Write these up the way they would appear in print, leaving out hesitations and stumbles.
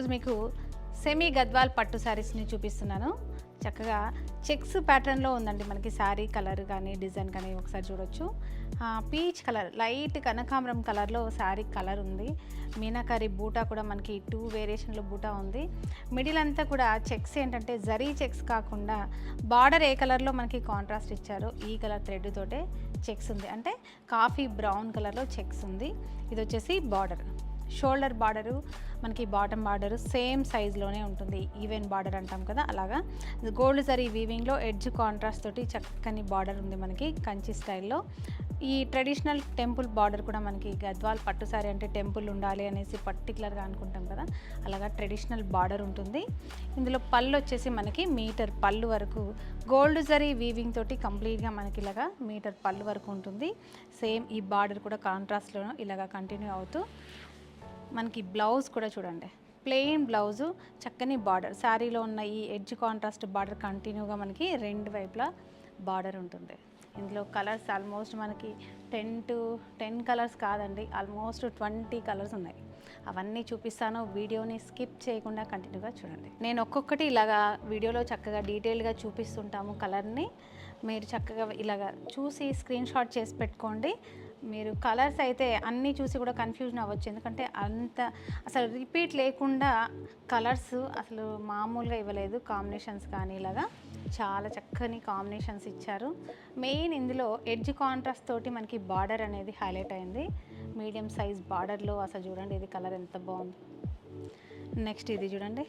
ఈరోజు మీకు సెమీ గద్వాల్ పట్టు శారీస్ని చూపిస్తున్నాను. చక్కగా చెక్స్ ప్యాటర్న్లో ఉందండి మనకి శారీ కలర్ కానీ డిజైన్ కానీ ఒకసారి చూడొచ్చు. పీచ్ కలర్, లైట్ కనకాంబరం కలర్లో శారీ కలర్ ఉంది. మీనాకారి బూటా కూడా మనకి 2 వేరియేషన్లో బూటా ఉంది. మిడిల్ అంతా కూడా చెక్స్ ఏంటంటే జరీ చెక్స్ కాకుండా బార్డర్ ఏ కలర్లో మనకి కాంట్రాస్ట్ ఇచ్చారో ఈ కలర్ థ్రెడ్ తోటే చెక్స్ ఉంది. అంటే కాఫీ బ్రౌన్ కలర్లో చెక్స్ ఉంది. ఇది వచ్చేసి బార్డర్, షోల్డర్ బార్డరు మనకి బాటమ్ బార్డరు సేమ్ సైజ్లోనే ఉంటుంది. ఈవెన్ బార్డర్ అంటాం కదా, అలాగా గోల్డ్ జరీ వీవింగ్లో ఎడ్జ్ కాంట్రాస్ట్ తోటి చక్కని బార్డర్ ఉంది మనకి కంచి స్టైల్లో. ఈ ట్రెడిషనల్ టెంపుల్ బార్డర్ కూడా మనకి గద్వాల్ పట్టు సారీ అంటే టెంపుల్ ఉండాలి అనేసి పర్టికులర్గా అనుకుంటాం కదా, అలాగా ట్రెడిషనల్ బార్డర్ ఉంటుంది. ఇందులో పళ్ళు వచ్చేసి మనకి మీటర్ పళ్ళు వరకు గోల్డ్ జరీ వీవింగ్ తోటి కంప్లీట్గా మనకి ఇలాగా మీటర్ పళ్ళు వరకు ఉంటుంది. సేమ్ ఈ బార్డర్ కూడా కాంట్రాస్ట్లోనూ ఇలాగా కంటిన్యూ అవుతూ మనకి బ్లౌజ్ కూడా చూడండి, ప్లెయిన్ బ్లౌజు చక్కని బార్డర్, శారీలో ఉన్న ఈ ఎడ్జ్ కాంట్రాస్ట్ బార్డర్ కంటిన్యూగా మనకి రెండు వైపులా బార్డర్ ఉంటుంది. ఇందులో కలర్స్ ఆల్మోస్ట్ మనకి 10 కలర్స్ కాదండి, ఆల్మోస్ట్ 20 కలర్స్ ఉన్నాయి. అవన్నీ చూపిస్తాను, వీడియోని స్కిప్ చేయకుండా కంటిన్యూగా చూడండి. నేను ఒక్కొక్కటి ఇలాగా వీడియోలో చక్కగా డీటెయిల్గా చూపిస్తుంటాము కలర్ని. మీరు చక్కగా ఇలాగా చూసి స్క్రీన్ షాట్ చేసి పెట్టుకోండి. మీరు కలర్స్ అయితే అన్నీ చూసి కూడా కన్ఫ్యూజన్ అవ్వచ్చు, ఎందుకంటే అంత అసలు రిపీట్ లేకుండా కలర్స్ అసలు మామూలుగా ఇవ్వలేదు. కాంబినేషన్స్ కానీ ఇలాగా చాలా చక్కని కాంబినేషన్స్ ఇచ్చారు. మెయిన్ ఇందులో ఎడ్జ్ కాంట్రాస్ట్ తోటి మనకి బార్డర్ అనేది హైలైట్ అయింది. మీడియం సైజ్ బార్డర్లో అసలు చూడండి ఇది కలర్ ఎంత బాగుంది. నెక్స్ట్ ఇది చూడండి,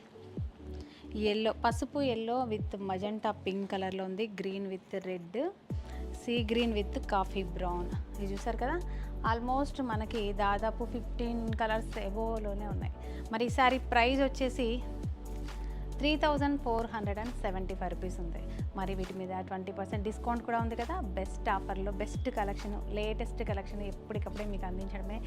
ఎల్లో, పసుపు ఎల్లో విత్ మజెంటా పింక్ కలర్లో ఉంది. Green with red, sea green with coffee brown. ఇది చూసారు కదా, ఆల్మోస్ట్ మనకి దాదాపు 15 కలర్స్ ఎబోలోనే ఉన్నాయి. మరి ఈ సారీ ప్రైస్ వచ్చేసి 3475 రూపీస్ ఉంది. మరి వీటి మీద 20% డిస్కౌంట్ కూడా ఉంది కదా. బెస్ట్ ఆఫర్లో బెస్ట్ కలెక్షన్, లేటెస్ట్ కలెక్షన్ ఎప్పటికప్పుడే మీకు అందించడమే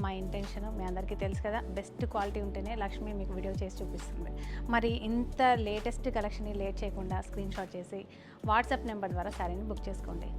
మా ఇంటెన్షన్. మీ అందరికీ తెలుసు కదా, బెస్ట్ క్వాలిటీ ఉంటేనే లక్ష్మి మీకు వీడియో చేసి చూపిస్తుంది. మరి ఇంత లేటెస్ట్ కలెక్షన్ని లేట్ చేయకుండా స్క్రీన్ షాట్ చేసి వాట్సాప్ నెంబర్ ద్వారా శారీని బుక్ చేసుకోండి.